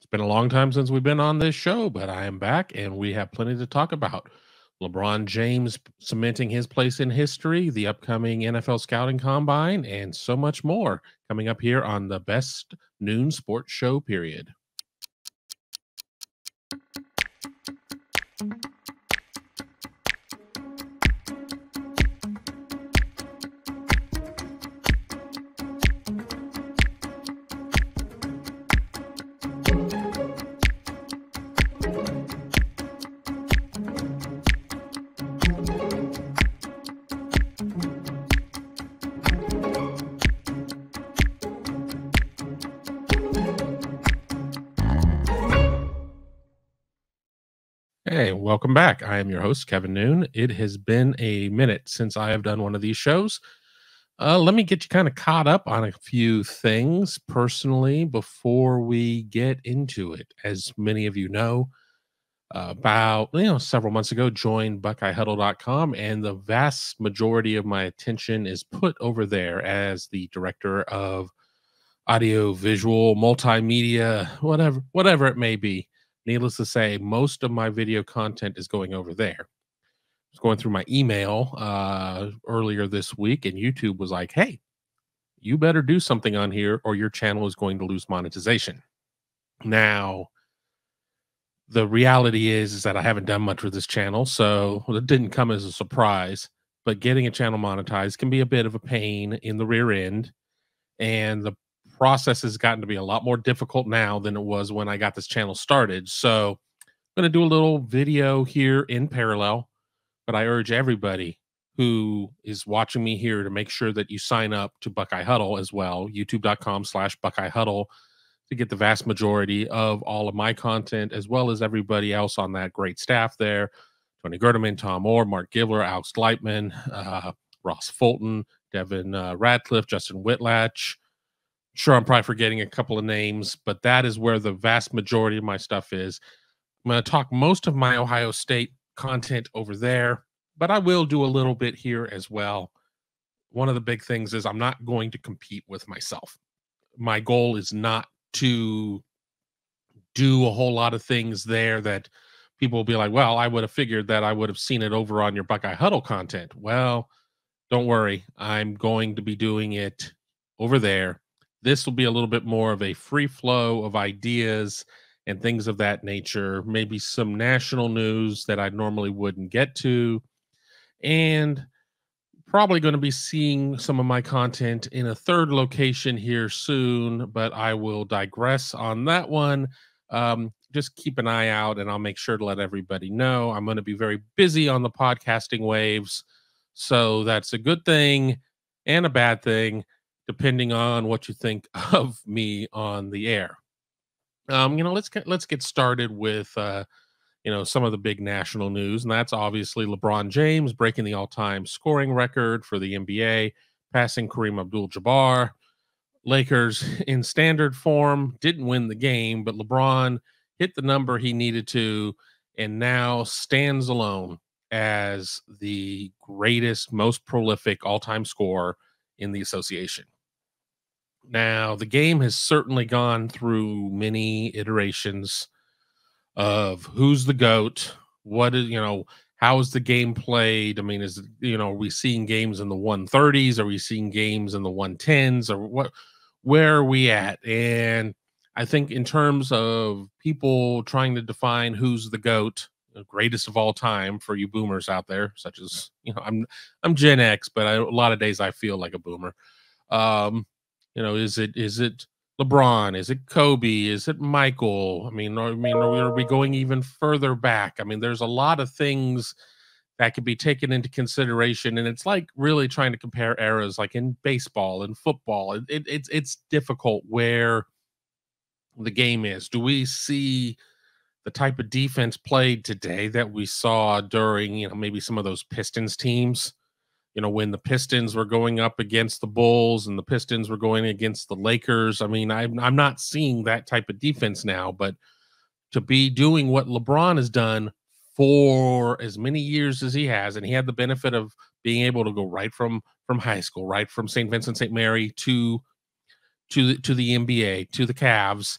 It's been a long time since we've been on this show, but I am back and we have plenty to talk about. LeBron James cementing his place in history, the upcoming NFL scouting combine, and so much more coming up here on the best noon sports show, period. Hey, welcome back. I am your host, Kevin Noon. It has been a minute since I have done one of these shows. Let me get you kind of caught up on a few things personally before we get into it. As many of you know, about several months ago, joined BuckeyeHuddle.com, and the vast majority of my attention is put over there as the director of audio, visual, multimedia, whatever it may be. Needless to say, most of my video content is going over there. I was going through my email earlier this week, and YouTube was like, hey, you better do something on here or your channel is going to lose monetization. Now, the reality is that I haven't done much with this channel, so it didn't come as a surprise. But getting a channel monetized can be a bit of a pain in the rear end, and the process has gotten to be a lot more difficult now than it was when I got this channel started. So I'm going to do a little video here in parallel, but I urge everybody who is watching me here to make sure that you sign up to Buckeye Huddle as well, youtube.com/Buckeye Huddle, to get the vast majority of all of my content, as well as everybody else on that great staff there. Tony Gerdeman, Tom Orr, Mark Givler, Alex Gleitman, Ross Fulton, Devin Radcliffe, Justin Whitlatch. Sure, I'm probably forgetting a couple of names, but that is where the vast majority of my stuff is. I'm going to talk most of my Ohio State content over there, but I will do a little bit here as well. One of the big things is I'm not going to compete with myself. My goal is not to do a whole lot of things there that people will be like, well, I would have figured that I would have seen it over on your Buckeye Huddle content. Well, don't worry. I'm going to be doing it over there. This will be a little bit more of a free flow of ideas and things of that nature, maybe some national news that I normally wouldn't get to, and probably going to be seeing some of my content in a third location here soon, but I will digress on that one. Just keep an eye out, and I'll make sure to let everybody know. I'm going to be very busy on the podcasting waves, so that's a good thing and a bad thing, depending on what you think of me on the air. Let's get started with some of the big national news, and that's obviously LeBron James breaking the all-time scoring record for the NBA, passing Kareem Abdul-Jabbar. Lakers in standard form didn't win the game, but LeBron hit the number he needed to, and now stands alone as the greatest, most prolific all-time scorer in the association. Now, the game has certainly gone through many iterations of who's the GOAT, how is the game played? I mean, are we seeing games in the 130s? Are we seeing games in the 110s? Or where are we at? And I think in terms of people trying to define who's the GOAT, the greatest of all time for you boomers out there, such as, I'm Gen X, but a lot of days I feel like a boomer. Is it LeBron? Is it Kobe? Is it Michael? Are we going even further back? I mean, there's a lot of things that could be taken into consideration, and it's like really trying to compare eras, like in baseball and football. It's difficult where the game is. Do we see the type of defense played today that we saw during, maybe some of those Pistons teams? When the Pistons were going up against the Bulls and the Pistons were going against the Lakers. I mean, I'm not seeing that type of defense now, but to be doing what LeBron has done for as many years as he has, and he had the benefit of being able to go right from high school, right from St. Vincent St. Mary to the NBA, to the Cavs.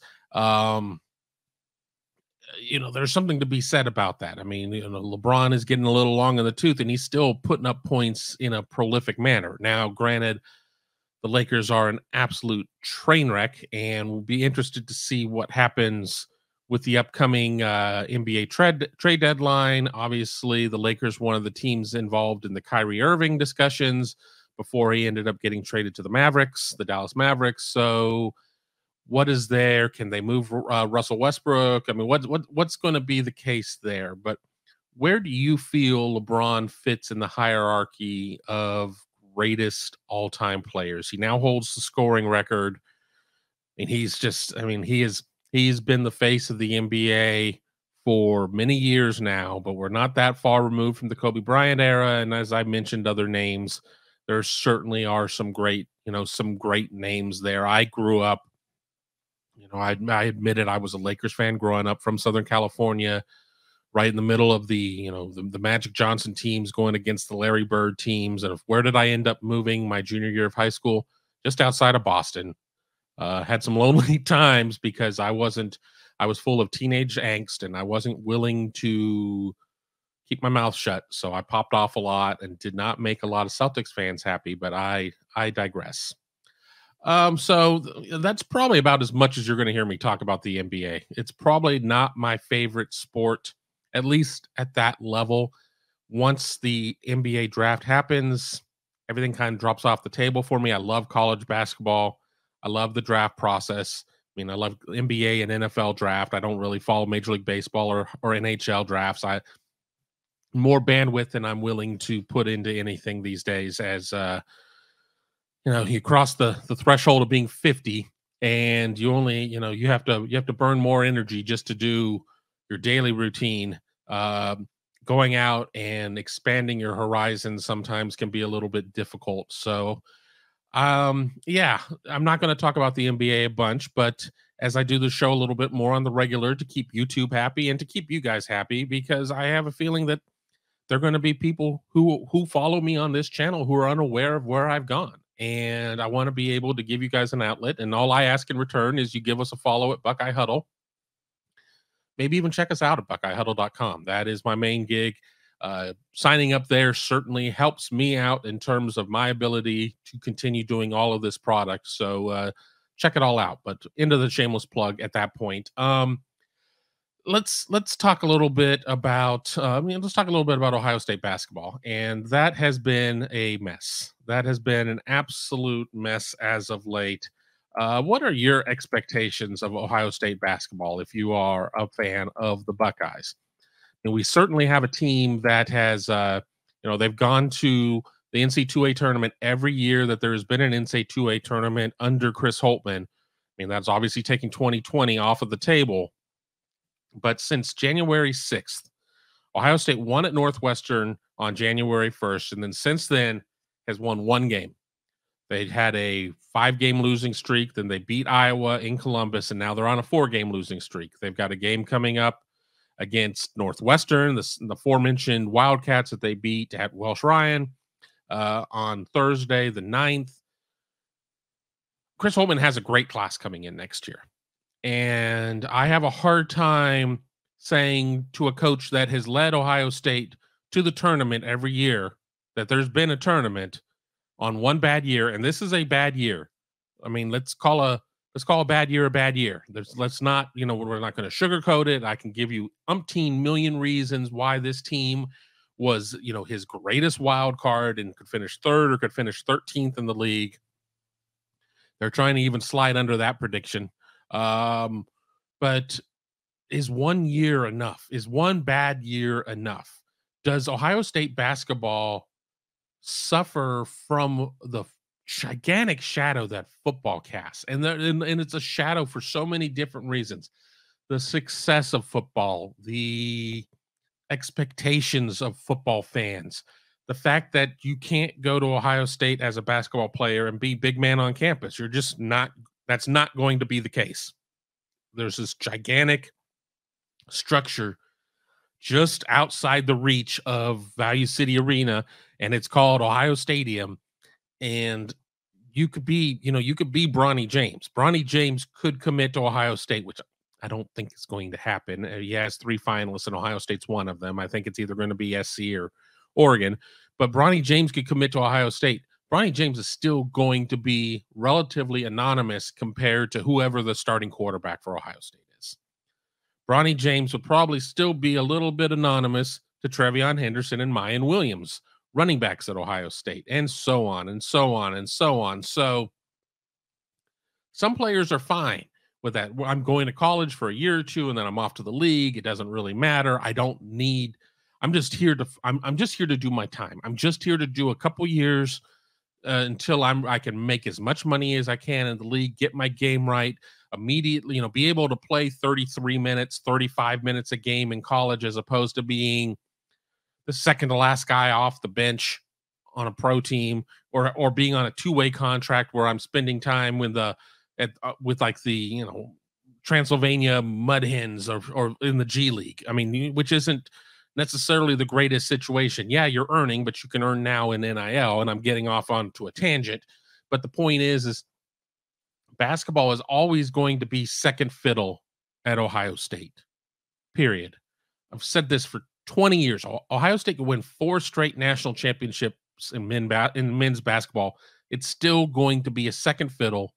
there's something to be said about that. I mean, LeBron is getting a little long in the tooth, and he's still putting up points in a prolific manner. Now, granted, the Lakers are an absolute train wreck, and we'll be interested to see what happens with the upcoming NBA trade deadline. Obviously, the Lakers, one of the teams involved in the Kyrie Irving discussions before he ended up getting traded to the Dallas Mavericks. So, what is there? Can they move Russell Westbrook? I mean, what's going to be the case there? But where do you feel LeBron fits in the hierarchy of greatest all-time players? He now holds the scoring record, and he's been the face of the NBA for many years now, but we're not that far removed from the Kobe Bryant era. And as I mentioned other names, there certainly are some great names there. I grew up, I admitted I was a Lakers fan growing up from Southern California, right in the middle of the Magic Johnson teams going against the Larry Bird teams. And where did I end up moving my junior year of high school? Just outside of Boston. Had some lonely times because I was full of teenage angst, and I wasn't willing to keep my mouth shut. So I popped off a lot and did not make a lot of Celtics fans happy, but I digress. That's probably about as much as you're going to hear me talk about the NBA. It's probably not my favorite sport, at least at that level. Once the NBA draft happens, everything kind of drops off the table for me. I love college basketball. I love the draft process. I mean, I love NBA and NFL draft. I don't really follow Major League Baseball or NHL drafts. I more bandwidth than I'm willing to put into anything these days, as you cross the threshold of being 50, and you only, you have to burn more energy just to do your daily routine. Going out and expanding your horizons sometimes can be a little bit difficult. So, yeah, I'm not going to talk about the NBA a bunch, but as I do the show a little bit more on the regular to keep YouTube happy and to keep you guys happy, because I have a feeling that there are going to be people who follow me on this channel who are unaware of where I've gone. And I want to be able to give you guys an outlet. And all I ask in return is you give us a follow at Buckeye Huddle. Maybe even check us out at BuckeyeHuddle.com. That is my main gig. Signing up there certainly helps me out in terms of my ability to continue doing all of this product. So check it all out. But into the shameless plug at that point. Let's talk a little bit about Ohio State basketball, and that has been a mess. That has been an absolute mess as of late. What are your expectations of Ohio State basketball if you are a fan of the Buckeyes? And we certainly have a team that has, they've gone to the NC2A tournament every year that there has been an NC2A tournament under Chris Holtmann. I mean, that's obviously taking 2020 off of the table. But since January 6th, Ohio State won at Northwestern on January 1st, and then since then has won one game. They had a 5-game losing streak, then they beat Iowa in Columbus, and now they're on a 4-game losing streak. They've got a game coming up against Northwestern, the aforementioned Wildcats that they beat at Welsh Ryan on Thursday the 9th. Chris Holtmann has a great class coming in next year. And I have a hard time saying to a coach that has led Ohio State to the tournament every year that there's been a tournament on one bad year, and this is a bad year. I mean, let's call a bad year a bad year. Let's not, we're not going to sugarcoat it. I can give you umpteen million reasons why this team was, his greatest wild card and could finish 3rd or could finish 13th in the league. They're trying to even slide under that prediction. But is 1 year enough? Is one bad year enough? Does Ohio State basketball suffer from the gigantic shadow that football casts? And it's a shadow for so many different reasons. The success of football, the expectations of football fans, the fact that you can't go to Ohio State as a basketball player and be big man on campus. You're just not, that's not going to be the case. There's this gigantic structure just outside the reach of Value City Arena, and it's called Ohio Stadium. And you could be, Bronny James. Bronny James could commit to Ohio State, which I don't think it's going to happen. He has 3 finalists, and Ohio State's one of them. I think it's either going to be SC or Oregon. But Bronny James could commit to Ohio State. Bronny James is still going to be relatively anonymous compared to whoever the starting quarterback for Ohio State is. Bronny James would probably still be a little bit anonymous to Trevion Henderson and Mayan Williams, running backs at Ohio State, and so on and so on and so on. So some players are fine with that. I'm going to college for a year or two, and then I'm off to the league. It doesn't really matter. I'm just here to do my time. I'm just here to do a couple years until I can make as much money as I can in the league, get my game right immediately, be able to play 33 minutes, 35 minutes a game in college, as opposed to being the second to last guy off the bench on a pro team, or being on a two-way contract where I'm spending time with like the Transylvania Mud Hens or in the G League. I mean, which isn't necessarily the greatest situation. Yeah, you're earning, but you can earn now in NIL, and I'm getting off onto a tangent. But the point is basketball is always going to be second fiddle at Ohio State, period. I've said this for 20 years. Ohio State could win 4 straight national championships in men's basketball. It's still going to be a second fiddle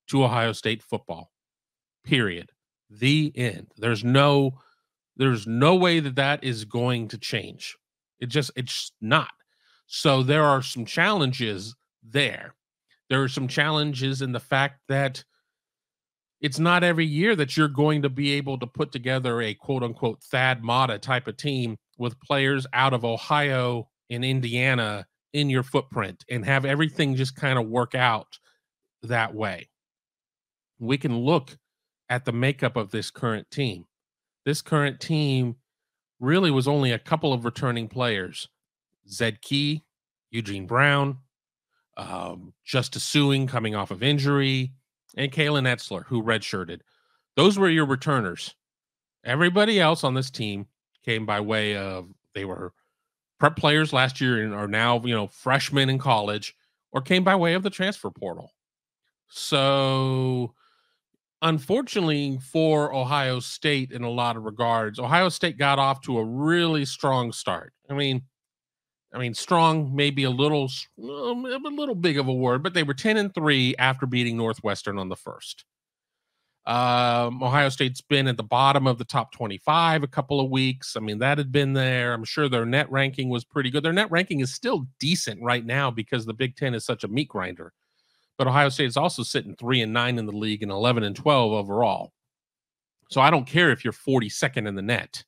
to Ohio State football, period. The end. There's no way that is going to change. It's not. So there are some challenges there. There are some challenges in the fact that it's not every year that you're going to be able to put together a quote unquote Thad Matta type of team with players out of Ohio and Indiana in your footprint and have everything just kind of work out that way. We can look at the makeup of this current team. This current team really was only a couple of returning players. Zed Key, Eugene Brown, Justice Suing coming off of injury, and Kalen Etzler, who redshirted. Those were your returners. Everybody else on this team came by way of, they were prep players last year and are now, freshmen in college, or came by way of the transfer portal. So unfortunately for Ohio State, in a lot of regards, Ohio State got off to a really strong start. I mean, strong, maybe a little big of a word, but they were 10-3 after beating Northwestern on the first. Ohio State's been at the bottom of the top 25 a couple of weeks. I mean, that had been there. I'm sure their net ranking was pretty good. Their net ranking is still decent right now because the Big Ten is such a meat grinder. But Ohio State is also sitting 3-9 in the league and 11-12 overall. So I don't care if you're 42nd in the net.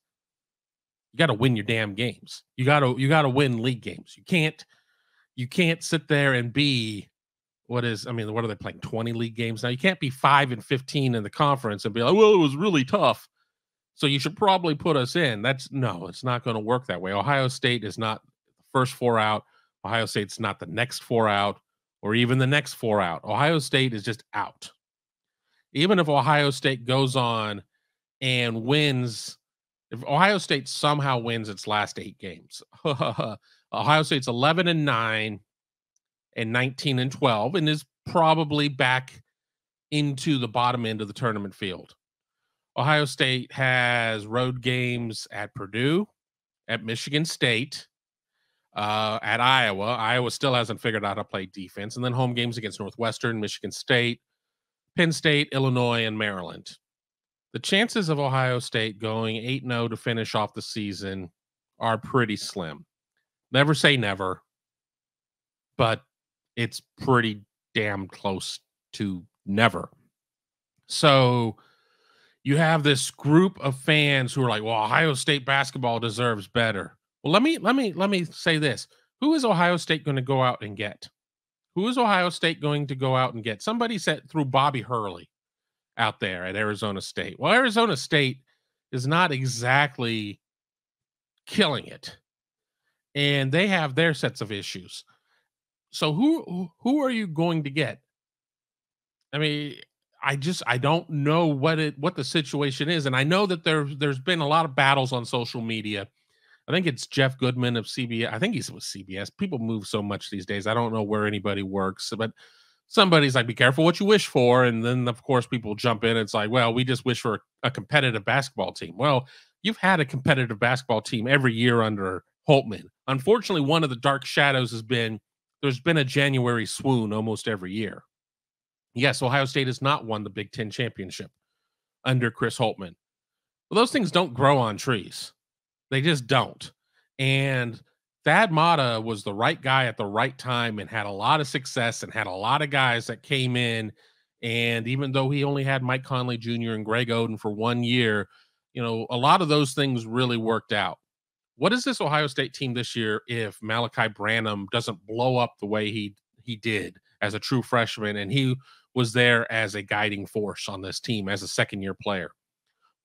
You got to win your damn games. You got to win league games. You can't sit there and be what are they playing? 20 league games now? You can't be 5-15 in the conference and be like, well, it was really tough, so you should probably put us in. It's not going to work that way. Ohio State is not the first 4 out. Ohio State's not the next 4 out, or even the next 4 out. Ohio State is just out. Even if Ohio State goes on and wins, if Ohio State somehow wins its last 8 games, Ohio State's 11-9 and 19-12, and is probably back into the bottom end of the tournament field. Ohio State has road games at Purdue, at Michigan State, at Iowa. Iowa still hasn't figured out how to play defense. And then home games against Northwestern, Michigan State, Penn State, Illinois, and Maryland. The chances of Ohio State going 8-0 to finish off the season are pretty slim. Never say never, but it's pretty damn close to never. So you have this group of fans who are like, well, Ohio State basketball deserves better. Well, let me say this. Who is Ohio State going to go out and get? Who is Ohio State going to go out and get? Somebody said through Bobby Hurley out there at Arizona State. Well, Arizona State is not exactly killing it, and they have their sets of issues. So who are you going to get? I mean, I don't know what the situation is, and I know that there's been a lot of battles on social media. I think it's Jeff Goodman of CBS. I think he's with CBS. People move so much these days. I don't know where anybody works, but somebody's like, be careful what you wish for. And then, of course, people jump in. It's like, well, we just wish for a competitive basketball team. Well, you've had a competitive basketball team every year under Holtman. Unfortunately, one of the dark shadows has been there's been a January swoon almost every year. Yes, Ohio State has not won the Big Ten championship under Chris Holtman. Well, those things don't grow on trees. They just don't. And Thad Matta was the right guy at the right time and had a lot of success and had a lot of guys that came in. And even though he only had Mike Conley Jr. and Greg Oden for 1 year, a lot of those things really worked out. What is this Ohio State team this year if Malachi Branham doesn't blow up the way he did as a true freshman and he was there as a guiding force on this team as a second-year player?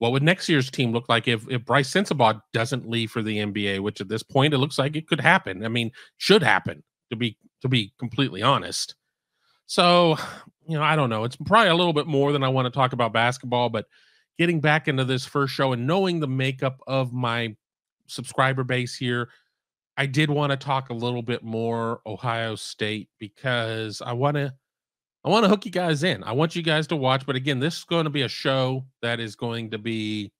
What would next year's team look like if Bryce Sensabaugh doesn't leave for the NBA, which at this point it looks like it could happen. I mean, should happen to be completely honest. So, I don't know. It's probably a little bit more than I want to talk about basketball, but getting back into this first show and knowing the makeup of my subscriber base here, I did want to talk a little bit more Ohio State because I want to hook you guys in. I want you guys to watch, but again, this is going to be a show that is going to be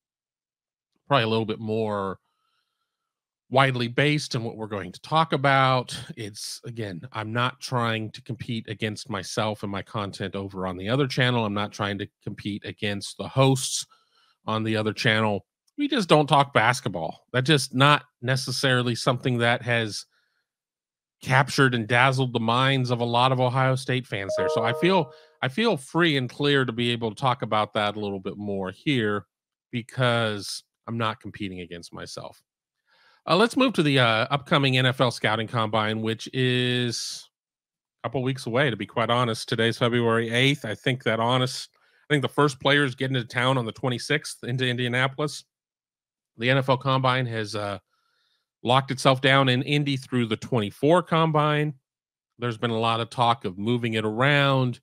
probably a little bit more widely based in what we're going to talk about. Again, I'm not trying to compete against myself and my content over on the other channel. I'm not trying to compete against the hosts on the other channel. We just don't talk basketball. That's just not necessarily something that has captured and dazzled the minds of a lot of Ohio State fans there. So I feel free and clear to be able to talk about that a little bit more here because I'm not competing against myself. Let's move to the upcoming NFL scouting combine, which is a couple weeks away, to be quite honest. Today's February 8th. I think the first players get into town on the 26th into Indianapolis. The NFL combine has locked itself down in Indy through the 24 combine. There's been a lot of talk of moving it around.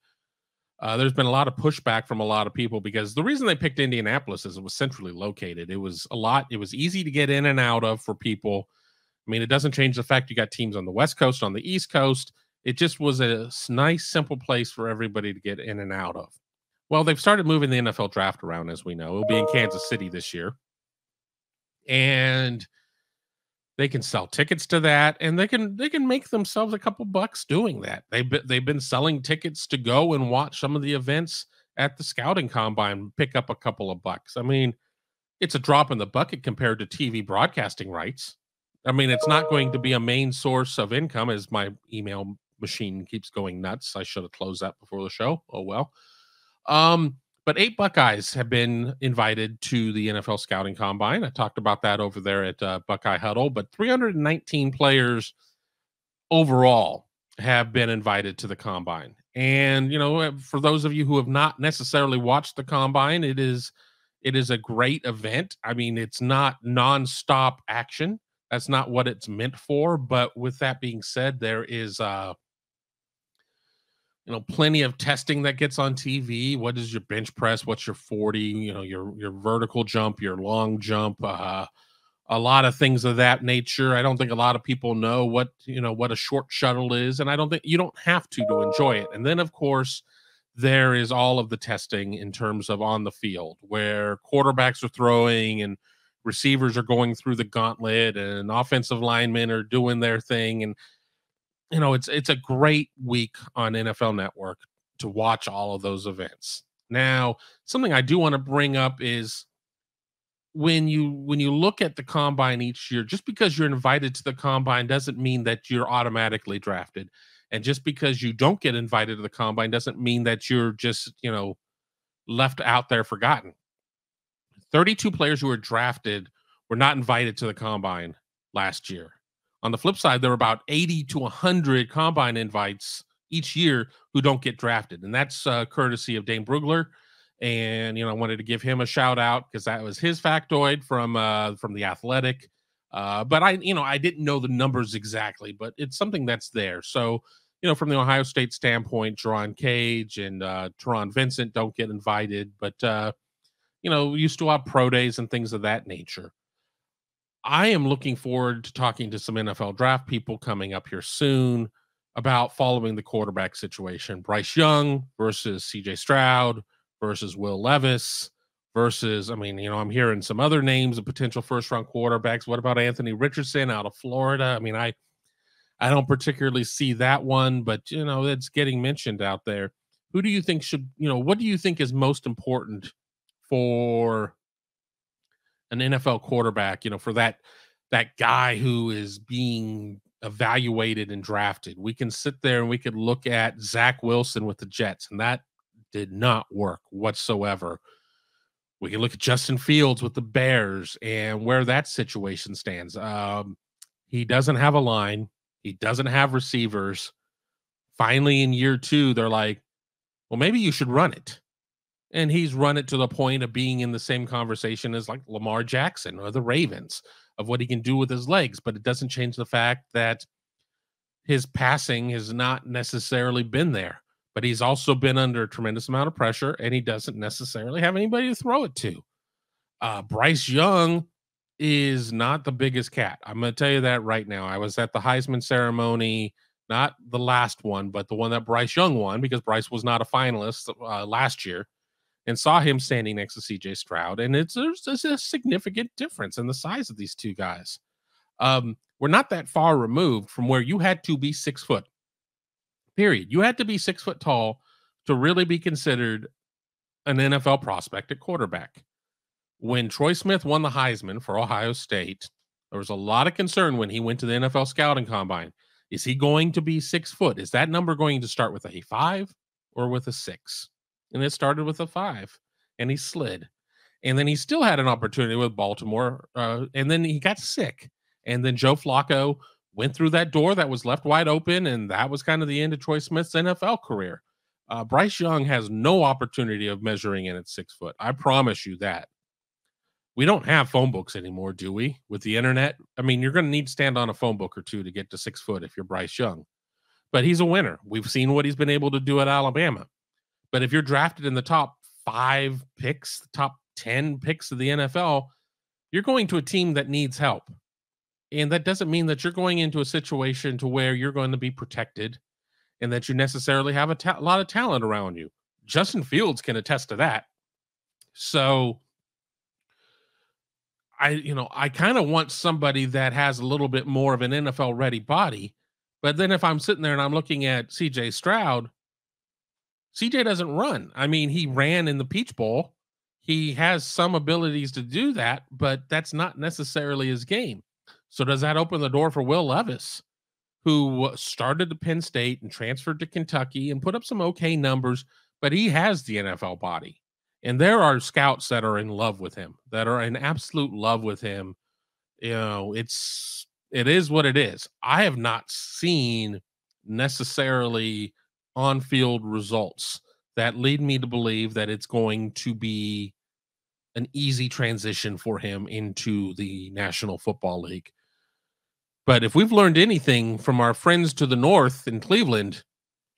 There's been a lot of pushback from a lot of people because the reason they picked Indianapolis is it was centrally located. It was easy to get in and out of for people. I mean, it doesn't change the fact you got teams on the West Coast, on the East Coast. It just was a nice, simple place for everybody to get in and out of. Well, they've started moving the NFL draft around, as we know. It'll be in Kansas City this year. And they can sell tickets to that, and they can make themselves a couple bucks doing that. They've been selling tickets to go and watch some of the events at the scouting combine, pick up a couple of bucks. I mean, it's a drop in the bucket compared to TV broadcasting rights. I mean, it's not going to be a main source of income, as my email machine keeps going nuts. I should have closed that before the show. Oh well. But 8 Buckeyes have been invited to the NFL Scouting Combine. I talked about that over there at Buckeye Huddle, but 319 players overall have been invited to the Combine. And, for those of you who have not necessarily watched the Combine, it is a great event. I mean, it's not nonstop action. That's not what it's meant for. But with that being said, there is plenty of testing that gets on TV. What is your bench press? What's your 40? Your vertical jump, your long jump, a lot of things of that nature. I don't think a lot of people know what a short shuttle is, and I don't think you don't have to enjoy it. And then, of course, there is all of the testing in terms of on the field where quarterbacks are throwing and receivers are going through the gauntlet and offensive linemen are doing their thing. And it's a great week on NFL Network to watch all of those events. Now, something I do want to bring up is when you look at the combine each year, just because you're invited to the combine doesn't mean that you're automatically drafted. And just because you don't get invited to the combine doesn't mean that you're just, left out there forgotten. 32 players who were drafted were not invited to the combine last year. On the flip side, there are about 80 to 100 combine invites each year who don't get drafted. And that's courtesy of Dane Brugler. And, I wanted to give him a shout out because that was his factoid from The Athletic. But I didn't know the numbers exactly, but it's something that's there. So, from the Ohio State standpoint, Jerron Cage and Teron Vincent don't get invited. But, you still have pro days and things of that nature. I am looking forward to talking to some NFL draft people coming up here soon about following the quarterback situation. Bryce Young versus CJ Stroud versus Will Levis versus, I mean, I'm hearing some other names of potential first round quarterbacks. What about Anthony Richardson out of Florida? I mean, I don't particularly see that one, but it's getting mentioned out there. Who do you think should, what do you think is most important for an NFL quarterback, for that guy who is being evaluated and drafted? We can sit there and we could look at Zach Wilson with the Jets, and that did not work whatsoever. We can look at Justin Fields with the Bears and where that situation stands. He doesn't have a line. He doesn't have receivers. Finally, in year 2, they're like, well, maybe you should run it. And he's run it to the point of being in the same conversation as like Lamar Jackson or the Ravens of what he can do with his legs. But it doesn't change the fact that his passing has not necessarily been there. But he's also been under a tremendous amount of pressure, and he doesn't necessarily have anybody to throw it to. Bryce Young is not the biggest cat. I'm going to tell you that right now. I was at the Heisman ceremony, not the last one, but the one that Bryce Young won, because Bryce was not a finalist last year, and saw him standing next to CJ Stroud. And there's a significant difference in the size of these two guys. We're not that far removed from where you had to be 6 foot. Period. You had to be 6 foot tall to really be considered an NFL prospect at quarterback. When Troy Smith won the Heisman for Ohio State, there was a lot of concern when he went to the NFL scouting combine. Is he going to be 6 foot? Is that number going to start with a 5 or with a 6? And it started with a 5, and he slid. And then he still had an opportunity with Baltimore, and then he got sick. And then Joe Flacco went through that door that was left wide open, and that was kind of the end of Troy Smith's NFL career. Bryce Young has no opportunity of measuring in at 6 foot. I promise you that. We don't have phone books anymore, do we? With the internet? I mean, you're going to need to stand on a phone book or two to get to 6 foot if you're Bryce Young. But he's a winner. We've seen what he's been able to do at Alabama. But if you're drafted in the top 5 picks, the top 10 picks of the NFL, you're going to a team that needs help. And that doesn't mean that you're going into a situation to where you're going to be protected and that you necessarily have a lot of talent around you. Justin Fields can attest to that. So I kind of want somebody that has a little bit more of an NFL ready body. But then if I'm sitting there and I'm looking at CJ Stroud, CJ doesn't run. I mean, he ran in the Peach Bowl. He has some abilities to do that, but that's not necessarily his game. So does that open the door for Will Levis, who started at Penn State and transferred to Kentucky and put up some okay numbers, but he has the NFL body. And there are scouts that are in love with him, that are in absolute love with him. It is what it is. I have not seen necessarily on-field results that lead me to believe that it's going to be an easy transition for him into the National Football League. But if we've learned anything from our friends to the north in Cleveland,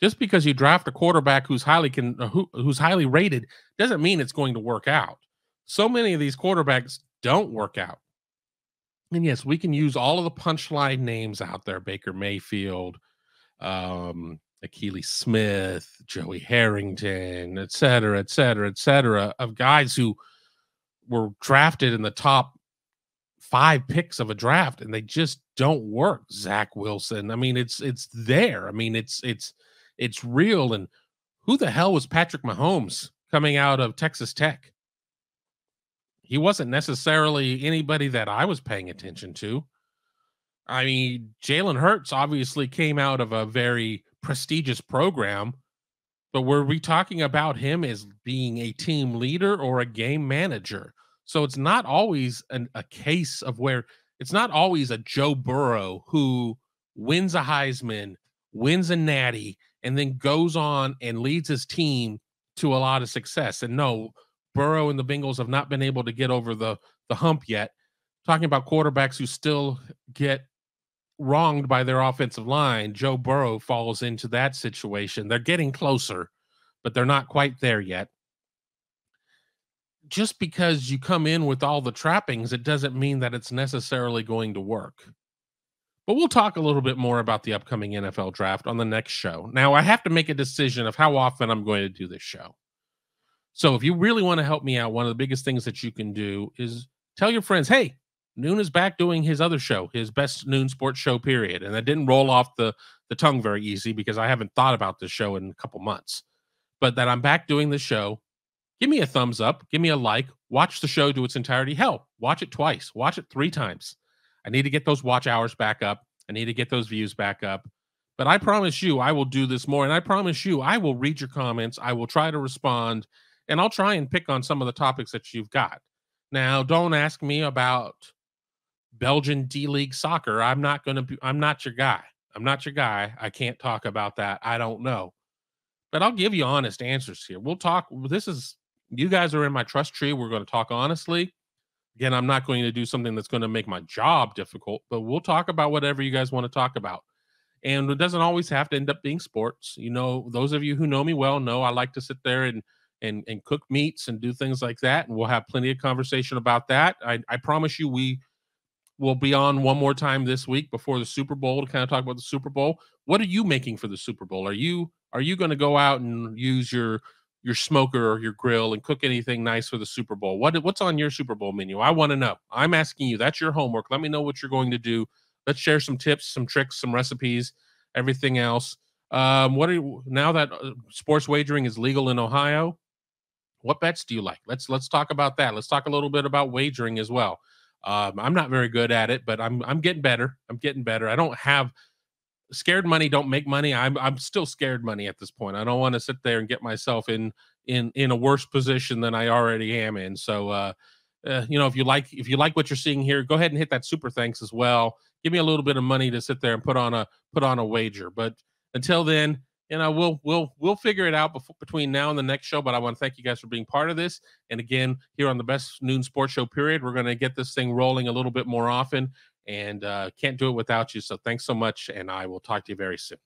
just because you draft a quarterback who's highly rated doesn't mean it's going to work out. So many of these quarterbacks don't work out. And yes, we can use all of the punchline names out there: Baker Mayfield, Akili Smith, Joey Harrington, et cetera, of guys who were drafted in the top 5 picks of a draft, and they just don't work. Zach Wilson. I mean, it's there. I mean, it's real. And who the hell was Patrick Mahomes coming out of Texas Tech? He wasn't necessarily anybody that I was paying attention to. I mean, Jalen Hurts obviously came out of a very prestigious program, but were we talking about him as being a team leader or a game manager? So it's not always a case of where it's not always a Joe Burrow who wins a Heisman, wins a Natty, and then goes on and leads his team to a lot of success. And no, Burrow and the Bengals have not been able to get over the hump yet. Talking about quarterbacks who still get wronged by their offensive line, Joe Burrow falls into that situation. They're getting closer, but they're not quite there yet. Just because you come in with all the trappings, it doesn't mean that it's necessarily going to work. But we'll talk a little bit more about the upcoming NFL draft on the next show. Now, I have to make a decision of how often I'm going to do this show. So if you really want to help me out, one of the biggest things that you can do is tell your friends, hey, Noon is back doing his other show, his best noon sports show, period. And that didn't roll off the tongue very easy because I haven't thought about this show in a couple months. But that I'm back doing the show. Give me a thumbs up, give me a like, watch the show to its entirety. Hell, watch it twice, watch it 3 times. I need to get those watch hours back up. I need to get those views back up. But I promise you, I will do this more. And I promise you, I will read your comments. I will try to respond. And I'll try and pick on some of the topics that you've got. Now, don't ask me about Belgian D-League soccer. I'm not your guy. I'm not your guy. I can't talk about that. I don't know. But I'll give you honest answers here. We'll talk. You guys are in my trust tree. We're going to talk honestly. Again, I'm not going to do something that's going to make my job difficult, but we'll talk about whatever you guys want to talk about. And it doesn't always have to end up being sports. You know, those of you who know me well know I like to sit there and cook meats and do things like that. And we'll have plenty of conversation about that. I promise you we will be on one more time this week before the Super Bowl to kind of talk about the Super Bowl. What are you making for the Super Bowl? Are you going to go out and use your smoker or your grill and cook anything nice for the Super Bowl? What's on your Super Bowl menu? I want to know. I'm asking you. That's your homework. Let me know what you're going to do. Let's share some tips, some tricks, some recipes, everything else. Now that sports wagering is legal in Ohio, what bets do you like? Let's talk about that. Let's talk a little bit about wagering as well. I'm not very good at it, but I'm getting better. I'm getting better. I don't have scared money. Don't make money. I'm still scared money at this point. I don't want to sit there and get myself in a worse position than I already am in. So, if you like what you're seeing here, go ahead and hit that super thanks as well. Give me a little bit of money to sit there and put on a wager. But until then, we'll figure it out between now and the next show. But I want to thank you guys for being part of this. And again, here on the Best Noon Sports Show, period, we're going to get this thing rolling a little bit more often. And can't do it without you. So thanks so much. And I will talk to you very soon.